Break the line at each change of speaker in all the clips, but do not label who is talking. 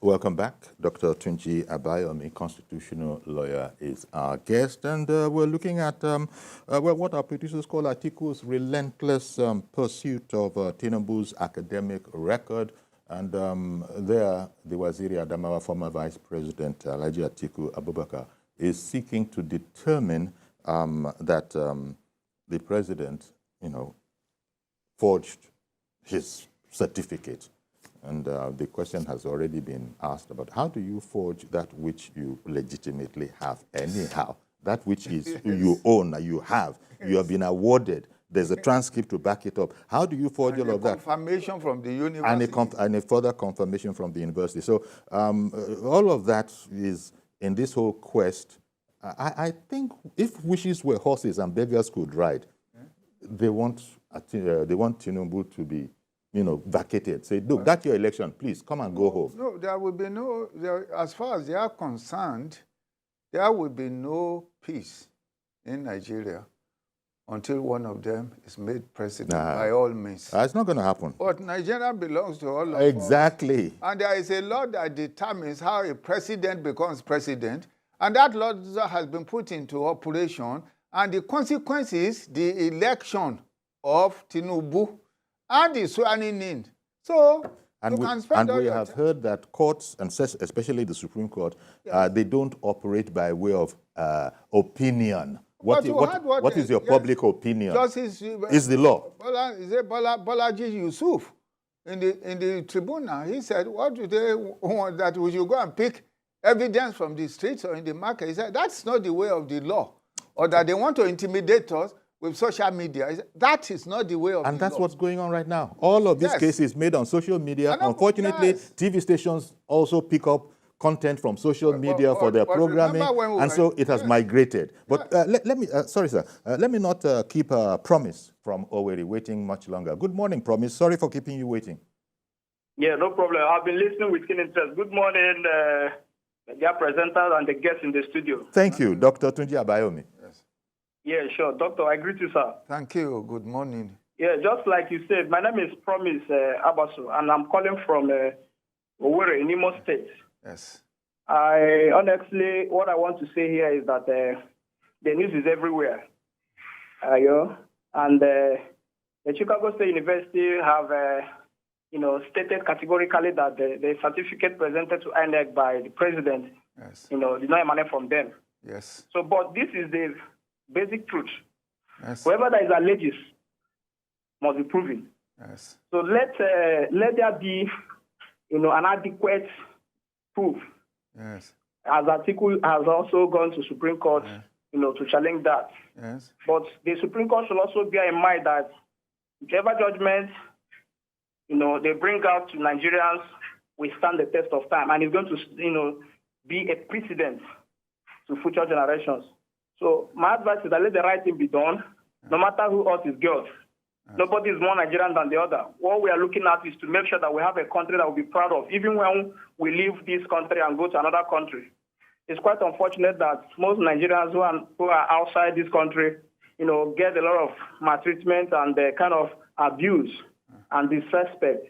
Welcome back. Dr. Tunji Abayomi, constitutional lawyer, is our guest. And we're looking at what our producers call Atiku's relentless pursuit of Tinubu's academic record. And there, the Waziri Adamawa, former Vice President Alhaji Atiku Abubakar, is seeking to determine that the president, forged his certificate. And the question has already been asked about how do you forge that which you legitimately have anyhow? That which is you own, you have, you have been awarded. There's a transcript to back it up. How do you forge all of that?
Confirmation from the university.
And a further confirmation from the university. So all of that is in this whole quest. I think if wishes were horses and beggars could ride, they want Tinubu to be vacated. Say, look, that's your election. Please come and go home.
No, there will be no, as far as they are concerned, there will be no peace in Nigeria until one of them is made president by all means.
It's not going to happen.
But Nigeria belongs to all of us.
Exactly.
And there is a law that determines how a president becomes president. And that law has been put into operation. And the consequence is the election of Tinubu and the swearing in. So,
and we have heard that courts, and especially the Supreme Court, they don't operate by way of opinion. What is your public opinion?
Justice
is the law.
Bolaji Yusuf, in the tribunal, he said, what do they want, that we should go and pick evidence from the streets or in the market? He said, that's not the way of the law. Or that they want to intimidate us with social media. That is not the way of
And
the
that's
law.
what's going on right now. All of these cases made on social media. Unfortunately, TV stations also pick up content from social media for their programming, and so it has migrated. But let me, sorry, sir, let me not keep Promise from Owerri waiting much longer. Good morning, Promise. Sorry for keeping you waiting.
Yeah, no problem. I've been listening with keen interest. Good morning, their presenters and the guests in the studio.
Thank you, Dr. Tunji Abayomi.
Yeah, sure. Doctor, I greet you, sir.
Thank you. Good morning.
Yeah, just like you said, my name is Promise Abasu, and I'm calling from Owerri in Imo State.
Yes.
Honestly, what I want to say here is that the news is everywhere. And the Chicago State University have, stated categorically that the certificate presented to INEC by the president, did not emanate from them.
Yes.
So, but this is the basic truth.
Yes.
Whoever that is alleged must be proven.
Yes.
So let there be, an adequate proof.
Yes.
As Atiku has also gone to Supreme Court, to challenge that.
Yes.
But the Supreme Court should also bear in mind that whichever judgment, they bring out to Nigerians will stand the test of time, and it's going to, be a precedent to future generations. So my advice is that let the right thing be done, no matter who else is guilty. Nobody is more Nigerian than the other. What we are looking at is to make sure that we have a country that we'll be proud of, even when we leave this country and go to another country. It's quite unfortunate that most Nigerians who are outside this country, get a lot of maltreatment and kind of abuse and disrespect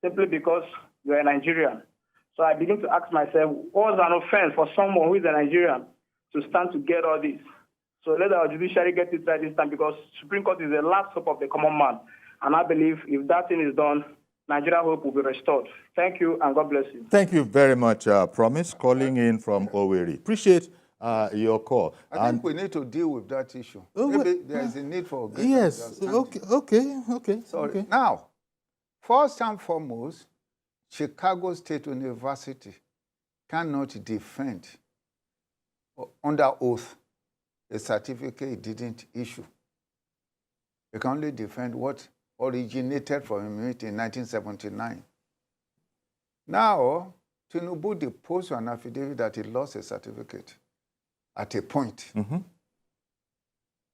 simply because you're a Nigerian. So I begin to ask myself, what's an offense for someone who is a Nigerian to stand to get all this? So let our judiciary get it right this time, because Supreme Court is the last hope of the common man. And I believe if that thing is done, Nigeria hope will be restored. Thank you, and God bless you.
Thank you very much, Promise, calling in from Owerri. Appreciate your call.
I think we need to deal with that issue. Maybe there is a need for
yes. Okay.
Sorry. Now, first and foremost, Chicago State University cannot defend under oath a certificate it didn't issue. It can only defend what originated from it in 1979. Now, Tinubu deposed an affidavit that he lost a certificate at a point.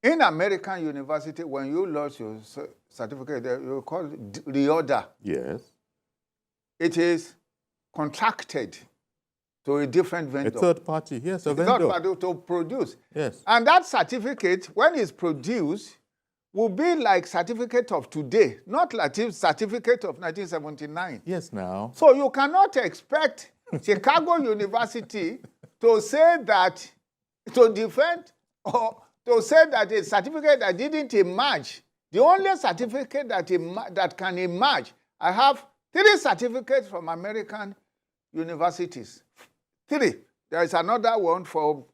In American university, when you lost your certificate, you call it reorder.
Yes.
It is contracted to a different vendor.
A third party, yes, a vendor.
Third party to produce.
Yes.
And that certificate, when it's produced, will be like certificate of today, not like certificate of 1979.
Yes, now.
So you cannot expect Chicago University to say that, to defend or to say that a certificate that didn't emerge, the only certificate that can emerge, I have 3 certificates from American universities. 3. There is another one for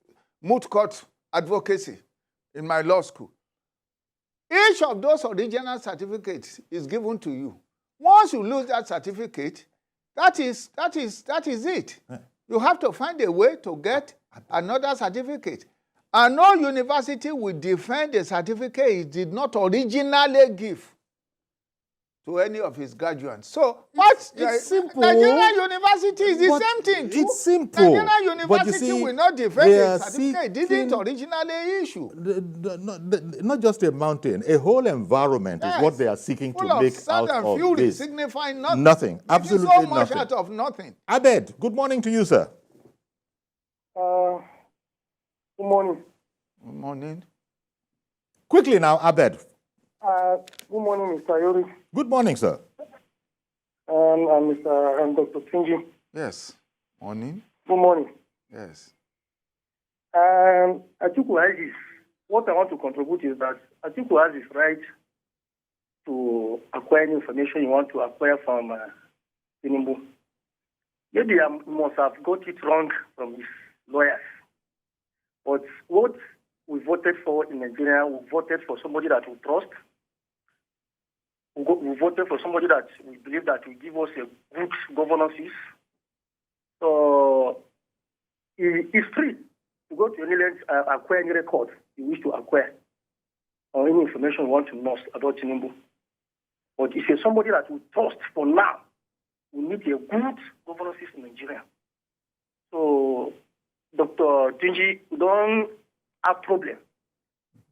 moot court advocacy in my law school. Each of those original certificates is given to you. Once you lose that certificate, that is it. You have to find a way to get another certificate. And no university will defend a certificate it did not originally give to any of his graduates. So
it's simple.
Nigerian University is the same thing too.
It's simple.
Nigerian University will not defend a certificate it didn't originally issue.
Not just a mountain, a whole environment is what they are seeking to make out of
fury,
this.
Signifying nothing.
Nothing. Absolutely
so much
nothing.
out of nothing.
Abed, good morning to you, sir.
Good morning.
Good morning.
Quickly now, Abed.
Good morning, Mr. Yori.
Good morning, sir.
And Dr. Tunji.
Yes. Morning.
Good morning.
Yes.
Atiku has this. What I want to contribute is that Atiku has his right to acquire any information you want to acquire from Tinubu. Maybe I must have got it wrong from his lawyers. But what we voted for in Nigeria, we voted for somebody that we trust. We voted for somebody that we believe that will give us a good governance. So it's free to go to any length, acquire any record you wish to acquire or any information you want to know about Tinubu. But if you're somebody that we trust for now, we need a good governance in Nigeria. So, Dr. Tunji, we don't have problem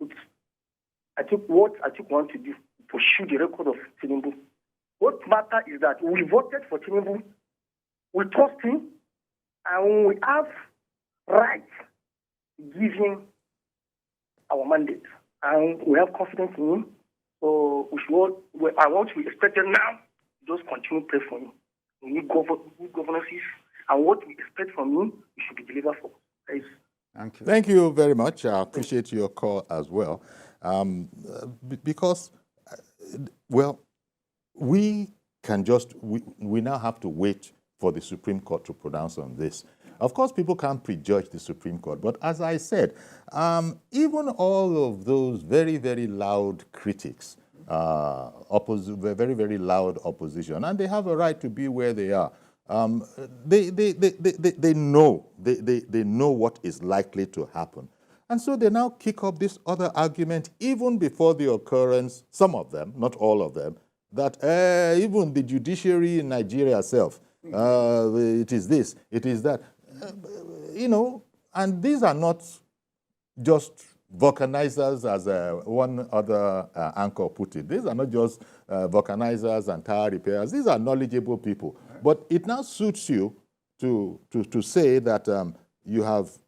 with what I want to do. Pursue the record of Tinubu. What matters is that we voted for Tinubu, we trust him, and we have right to give him our mandate. And we have confidence in him. So I want to expect him now. Just continue to pray for him. We need good governance, and what we expect from him, we should be delivered for. Thanks.
Thank you.
Thank you very much. I appreciate your call as well. Because well, we now have to wait for the Supreme Court to pronounce on this. Of course, people can't prejudge the Supreme Court, but as I said, even all of those very, very loud critics, very, very loud opposition, and they have a right to be where they are. They know what is likely to happen. And so they now kick up this other argument even before the occurrence, some of them, not all of them, that even the judiciary in Nigeria itself, it is this, it is that. And these are not just vulcanizers, as one other anchor put it. These are not just vulcanizers and tire repairers. These are knowledgeable people. But it now suits you to say that you have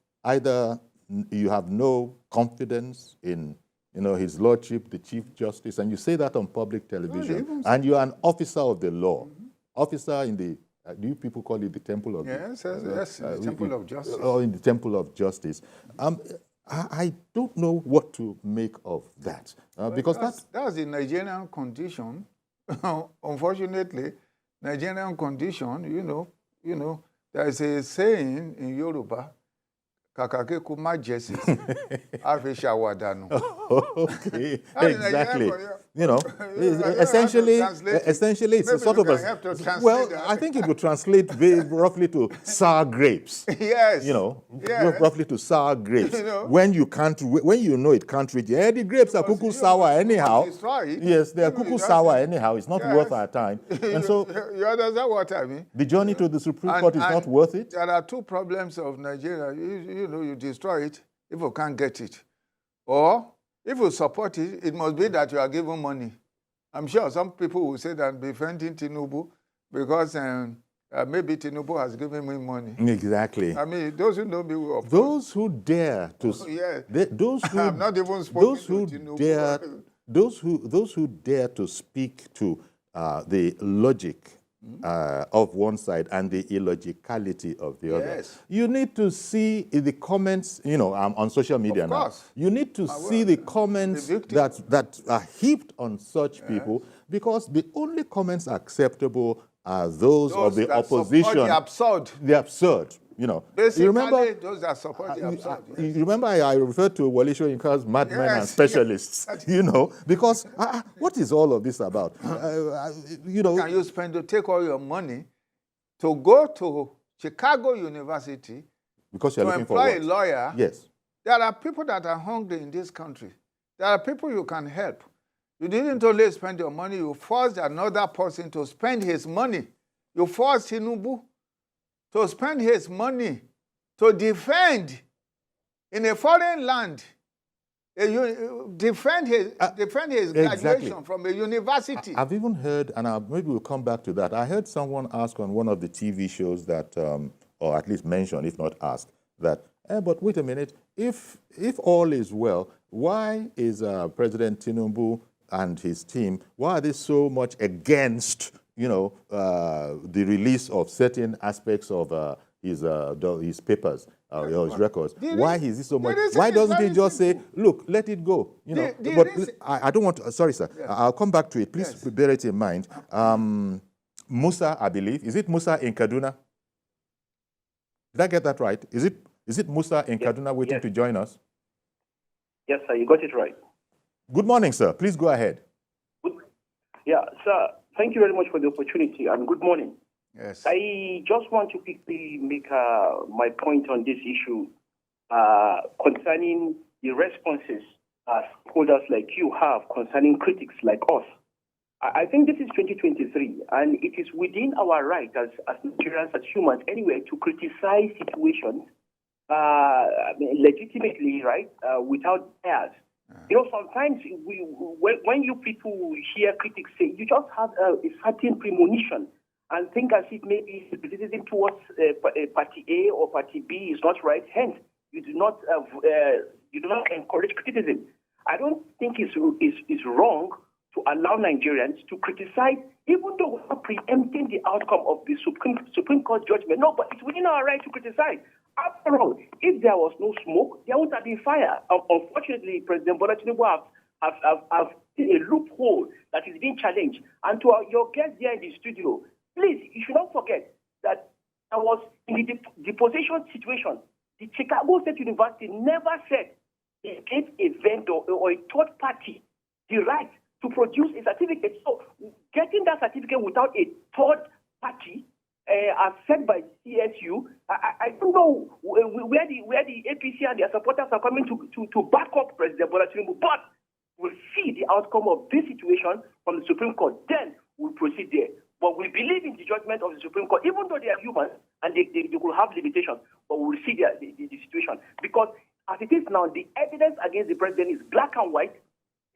no confidence in his lordship, the Chief Justice, and you say that on public television, and you are an officer of the law, officer in the, do you people call it the Temple of
Yes, the Temple of Justice.
Or in the Temple of Justice. I don't know what to make of that, because
that's the Nigerian condition. Unfortunately, Nigerian condition, there is a saying in Yoruba, Kakake kuma Jesus,
okay, exactly. Essentially, it's a sort of I think it would translate very roughly to sour grapes.
Yes.
Roughly to sour grapes. When you know it can't reach, the grapes are cuckoo sour anyhow. Yes, they are cuckoo sour anyhow. It's not worth our time. And so,
you understand what I mean?
The journey to the Supreme Court is not worth it.
There are two problems of Nigeria. You destroy it if you can't get it. Or if you support it, it must be that you are given money. I'm sure some people will say that defending Tinubu because maybe Tinubu has given me money.
Exactly.
I mean, those who know me will.
Those who dare to. Those who.
I'm not even spoken to Tinubu.
Those who dare to speak to the logic of one side and the illogicality of the other.
Yes.
You need to see the comments, on social media now.
course.
You need to see the comments that are heaped on such people, because the only comments acceptable are those of the opposition.
The absurd.
The absurd.
Basically,
you remember,
those that support the absurd.
You remember I referred to Wole Soyinka's madmen and specialists, because what is all of this about?
Can you take all your money to go to Chicago University
because you're
to
looking
employ
for
a lawyer?
Yes.
There are people that are hungry in this country. There are people you can help. You didn't only spend your money, you forced another person to spend his money. You forced Tinubu to spend his money to defend in a foreign land, defend his graduation from a university.
I've even heard, and maybe we'll come back to that, I heard someone ask on one of the TV shows that, or at least mention, if not ask, that, but wait a minute, if all is well, why is President Tinubu and his team, why are they so much against the release of certain aspects of his papers, his records? Why is he so much? Why doesn't he just say, look, let it go? But I don't want to, sorry, sir. Yes. I'll come back to it. Please bear it in mind. Musa, I believe, is it Musa in Kaduna? Did I get that right? Is it Musa in Kaduna waiting to join us?
Yes, sir, you got it right.
Good morning, sir. Please go ahead.
Yeah, sir. Thank you very much for the opportunity, and good morning.
Yes.
I just want to quickly make my point on this issue concerning the responses holders like you have concerning critics like us. I think this is 2023, and it is within our right as Nigerians, as humans anyway, to criticize situations legitimately, right, without bias. Sometimes when you people hear critics say, you just have a certain premonition and think as if maybe criticism towards party A or party B is not right. Hence, you do not encourage criticism. I don't think it's wrong to allow Nigerians to criticize, even though we're preempting the outcome of the Supreme Court judgment. No, but it's within our right to criticize. After all, if there was no smoke, there would have been fire. Unfortunately, President Bola Tinubu have seen a loophole that is being challenged. And to your guests here in the studio, please, you should not forget that there was in the deposition situation, the Chicago State University never said it gave a vendor or a third party the right to produce a certificate. So getting that certificate without a third party, as said by CSU, I don't know where the APC and their supporters are coming to back up President Bola Tinubu, but we'll see the outcome of this situation from the Supreme Court. Then we'll proceed there. But we believe in the judgment of the Supreme Court, even though they are human and they could have limitations, but we'll see the situation. Because as it is now, the evidence against the president is black and white,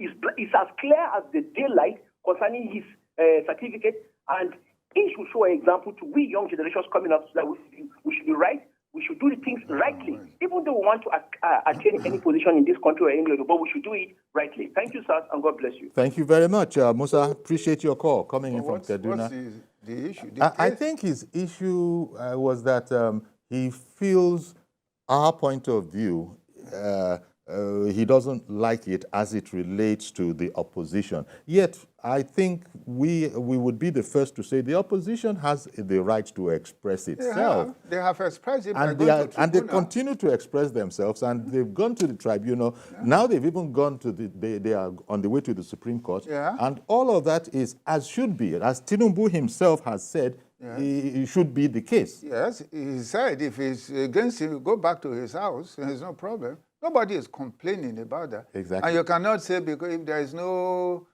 is as clear as the daylight concerning his certificate, and he should show an example to we young generations coming up, so that we should be right, we should do the things rightly, even though we want to attain any position in this country or any other, but we should do it rightly. Thank you, sir, and God bless you.
Thank you very much, Musa. Appreciate your call coming in from Kaduna.
What's the issue?
I think his issue was that he feels our point of view, he doesn't like it as it relates to the opposition. Yet, I think we would be the first to say the opposition has the right to express itself.
They have expressed it,
and they continue to express themselves, and they've gone to the tribunal. Now they've even gone to they are on the way to the Supreme Court. And all of that is as should be, as Tinubu himself has said. It should be the case.
Yes, he said if it's against him, go back to his house. There's no problem. Nobody is complaining about that.
Exactly.
And you cannot say because if there is no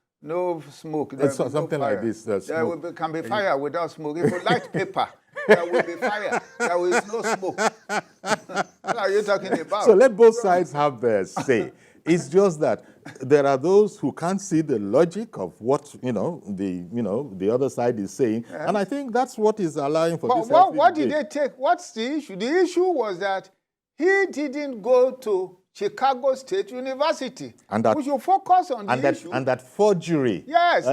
smoke,
there's something like this.
There can be fire without smoke. If you light paper, there will be fire. There is no smoke. What are you talking about?
So let both sides have their say. It's just that there are those who can't see the logic of what the other side is saying, and I think that's what is allowing for this.
What did they take? What's the issue? The issue was that he didn't go to Chicago State University.
And that,
we should focus on the issue.
And that forgery.
Yes,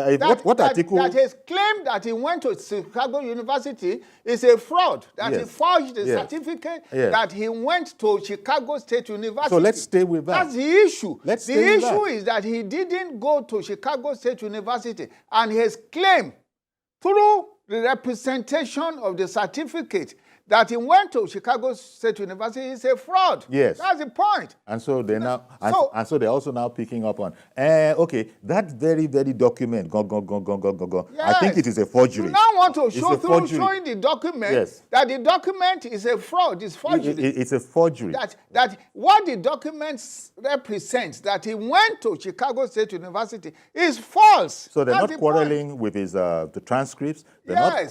what article?
That his claim that he went to Chicago University is a fraud. That he forged the certificate that he went to Chicago State University.
So let's stay with that.
That's the issue.
The
issue is that he didn't go to Chicago State University, and his claim through the representation of the certificate that he went to Chicago State University is a fraud.
Yes.
That's the point.
And so they now, and so they're also now picking up on, okay, that very document,
Yes.
I think it is a forgery.
You now want to show through showing the document that the document is a fraud, it's forgery.
It's a forgery.
That what the document represents, that he went to Chicago State University, is false.
So they're not quarreling with his the transcripts. They're not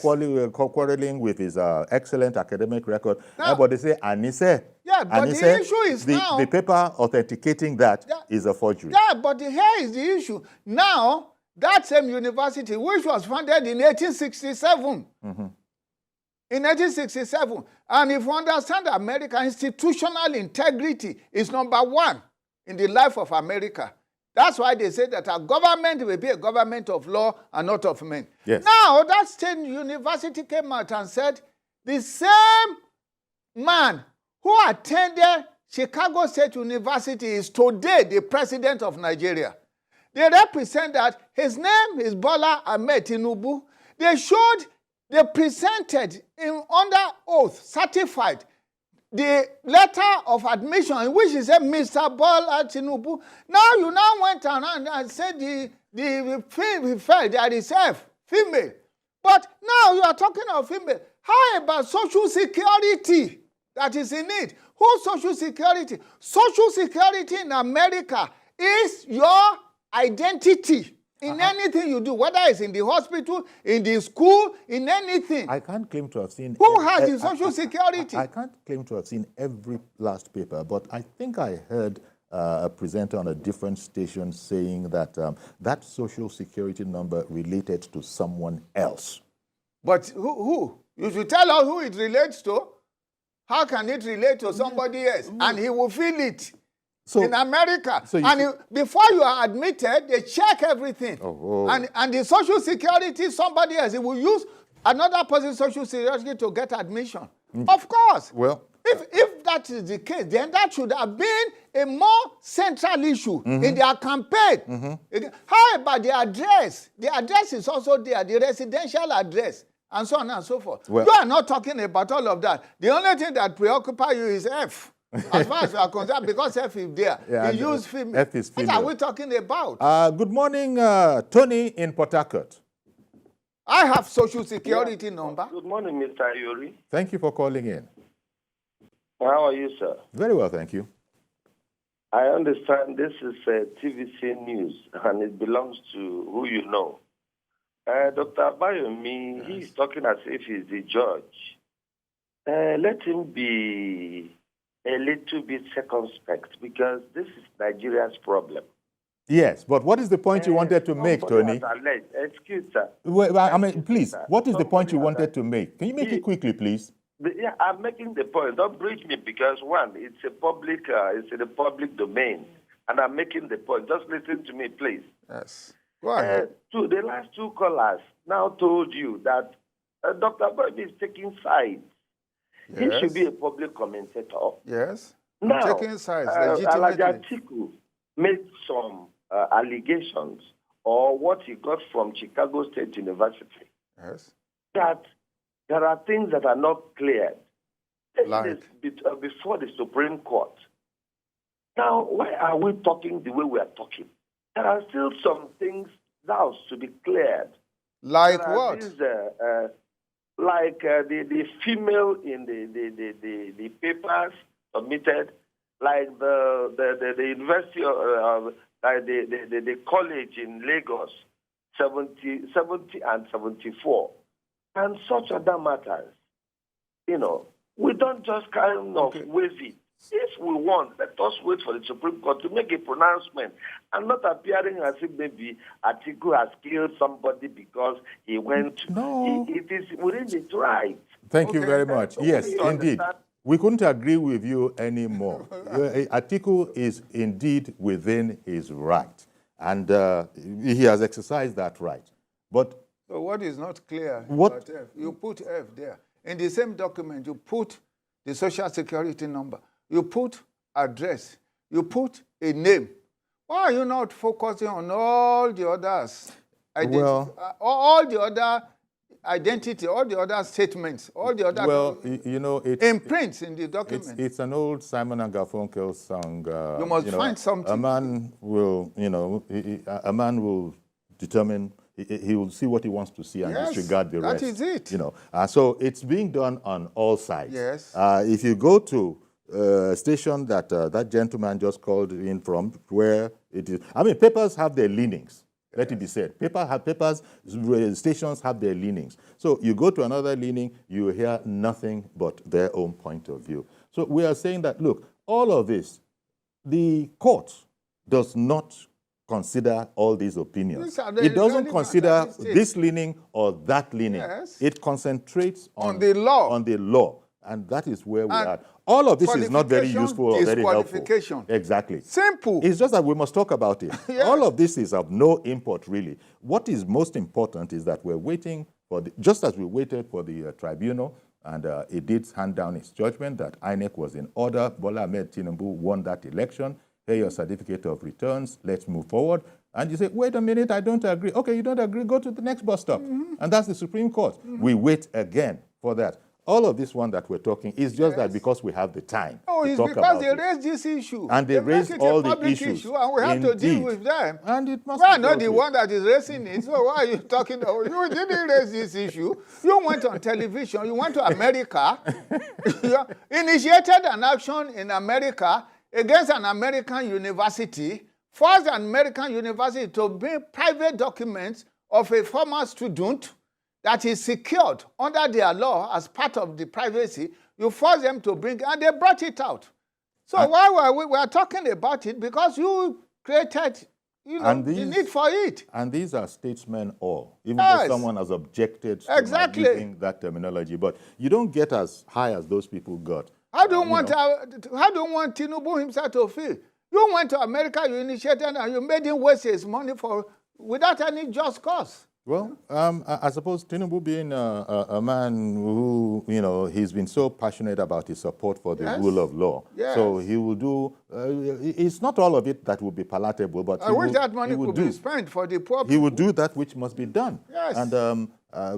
quarreling with his excellent academic record. But they say, Anise.
Yeah, but the issue is now...
The paper authenticating that is a forgery.
Yeah, but here is the issue. Now, that same university, which was founded in 1867, in 1867, and if you understand America, institutional integrity is number one in the life of America. That's why they say that our government will be a government of law and not of men.
Yes.
Now, that same university came out and said, the same man who attended Chicago State University is today the president of Nigeria. They represent that his name is Bola Ahmed Tinubu. They presented under oath, certified, the letter of admission in which he said, Mr. Bola Tinubu. Now you now went around and said the female, that is female. But now you are talking of female. How about social security that is in it? Whose social security? Social security in America is your identity in anything you do, whether it's in the hospital, in the school, in anything.
I can't claim to have seen...
Who has the social security?
I can't claim to have seen every last paper, but I think I heard a presenter on a different station saying that that social security number related to someone else.
But who? You should tell us who it relates to. How can it relate to somebody else? And he will feel it. So, in America. So before you are admitted, they check everything. And the social security, somebody else, he will use another person's social security to get admission. Of course.
Well,
if that is the case, then that should have been a more central issue in their campaign. How about the address? The address is also there, the residential address, and so on and so forth. Well, you are not talking about all of that. The only thing that preoccupies you is F. As far as you are concerned, because F is there. Yeah, he used female.
F is female.
What are we talking about?
Good morning, Tony in Port Harcourt.
I have social security number.
Good morning, Mr. Ayori.
Thank you for calling in.
How are you, sir?
Very well, thank you.
I understand this is TVC News, and it belongs to who you know. Dr. Abayomi, he's talking as if he's the judge. Let him be a little bit circumspect, because this is Nigeria's problem.
Yes, but what is the point you wanted to make, Tony?
Excuse, sir.
Well, I mean, please, what is the point you wanted to make? Can you make it quickly, please?
Yeah, I'm making the point. Don't bridge me, because one, it's a public, it's in the public domain, and I'm making the point. Just listen to me, please.
Yes. Go ahead.
The last two callers now told you that Dr. Abayomi is taking sides. Yes. He should be a public commentator.
Yes.
Now,
taking sides legitimately.
Atiku made some allegations, or what he got from Chicago State University.
Yes.
That there are things that are not cleared.
Like?
Before the Supreme Court. Now, why are we talking the way we are talking? There are still some things that to be cleared.
Like what?
Like the female in the papers submitted, like the university the college in Lagos, 70 and 74, and such other matters. You know, we don't just kind of wave it. If we want, let us wait for the Supreme Court to make a pronouncement, and not appearing as if maybe Atiku has killed somebody because he went.
No.
It is within its right.
Thank you very much. Yes, indeed. we couldn't agree with you anymore. Atiku is indeed within his right, and he has exercised that right. But
so what is not clear
what
about F? You put F there. In the same document, you put the social security number, you put address, you put a name. Why are you not focusing on all the others? All the other identity, all the other statements, all the other imprints in the document.
It's an old Simon and Garfunkel song.
You must find something.
A man will, a man will determine. He will see what he wants to see and disregard the rest.
That is it.
So it's being done on all sides.
Yes.
If you go to a station that that gentleman just called in from, where it is, I mean, papers have their leanings. Let it be said. Stations have their leanings. So you go to another leaning, you hear nothing but their own point of view. So we are saying that, look, all of this, the court does not consider all these opinions. It doesn't consider this leaning or that leaning.
Yes.
It concentrates on
the law.
On the law. And that is where we are. All of this is not very useful or very helpful. Exactly.
Simple.
It's just that we must talk about it.
Yes.
All of this is of no import, really. What is most important is that we're waiting for just as we waited for the tribunal, and it did hand down its judgment that INEC was in order. Bola Ahmed Tinubu won that election. Here, your certificate of returns. Let's move forward. And you say, wait a minute, I don't agree. Okay, you don't agree, go to the next bus stop. And that's the Supreme Court. We wait again for that. All of this one that we're talking is just that because we have the time to talk about it.
It's because they raised this issue.
And they raised all the issues.
And we have to deal with them.
And it must
we are not the one that is raising it. So why are you talking about? You didn't raise this issue. You went on television. You went to America. You initiated an action in America against an American university, forced an American university to bring private documents of a former student that is secured under their law as part of the privacy. You force them to bring, and they brought it out. So why were we are talking about it? Because you created, the need for it.
And these are statesmen all, even though someone has objected to using that terminology. But you don't get as high as those people got.
How do you want Tinubu himself to feel? You went to America, you initiated, and you made him waste his money without any just cause.
Well, I suppose Tinubu being a man who, he's been so passionate about his support for the rule of law.
Yes.
So he will do, it's not all of it that will be palatable, but
I wish that money could be spent for the poor people.
He will do that which must be done.
Yes.
And,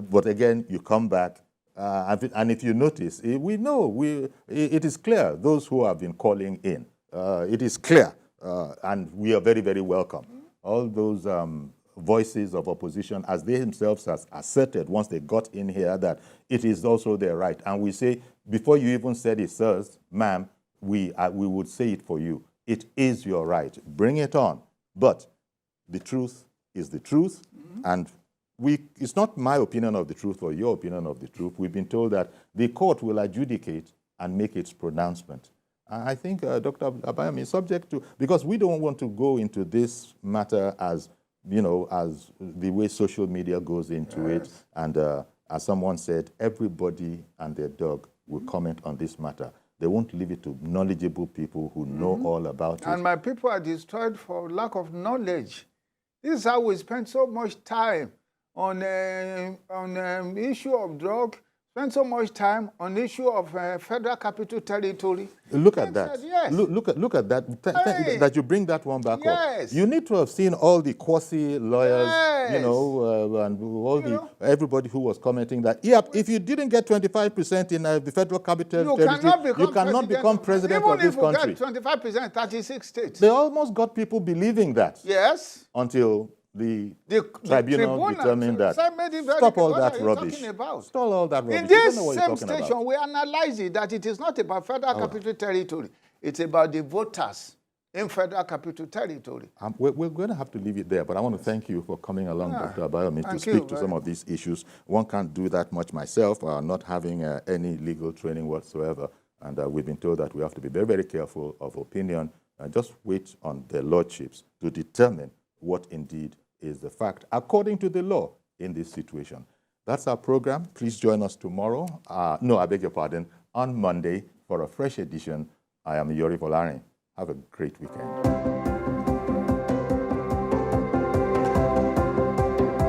but again, you come back, and if you notice, we know, it is clear, those who have been calling in, it is clear, and we are very, very welcome. All those voices of opposition, as they themselves has asserted once they got in here, that it is also their right. And we say, before you even said it, sirs, ma'am, we would say it for you. It is your right. Bring it on. But the truth is the truth, and it's not my opinion of the truth or your opinion of the truth. We've been told that the court will adjudicate and make its pronouncement. I think Dr. Abayomi is subject to, because we don't want to go into this matter as as the way social media goes into it. And as someone said, everybody and their dog will comment on this matter. They won't leave it to knowledgeable people who know all about it.
And my people are destroyed for lack of knowledge. This is how we spend so much time on issue of drug, spend so much time on the issue of Federal Capital Territory.
Look at that.
Yes.
Look at that. That you bring that one back up. You need to have seen all the quasi lawyers, and all everybody who was commenting that, if you didn't get 25% in the Federal Capital Territory, you cannot become president of this country.
Even if you get 25%, 36 states.
They almost got people believing that.
Yes.
Until the tribunal determined that. Stop all that rubbish. Stop all that rubbish.
In this same station, we analyze it that it is not about Federal Capital Territory. It's about the voters in Federal Capital Territory.
We're going to have to leave it there, but I want to thank you for coming along, Dr. Abayomi, to speak to some of these issues. One can't do that much myself, not having any legal training whatsoever. And we've been told that we have to be very, very careful of opinion and just wait on their lordships to determine what indeed is the fact, according to the law in this situation. That's our program. Please join us tomorrow. No, I beg your pardon, on Monday for a fresh edition. I am Yori Volare. Have a great weekend.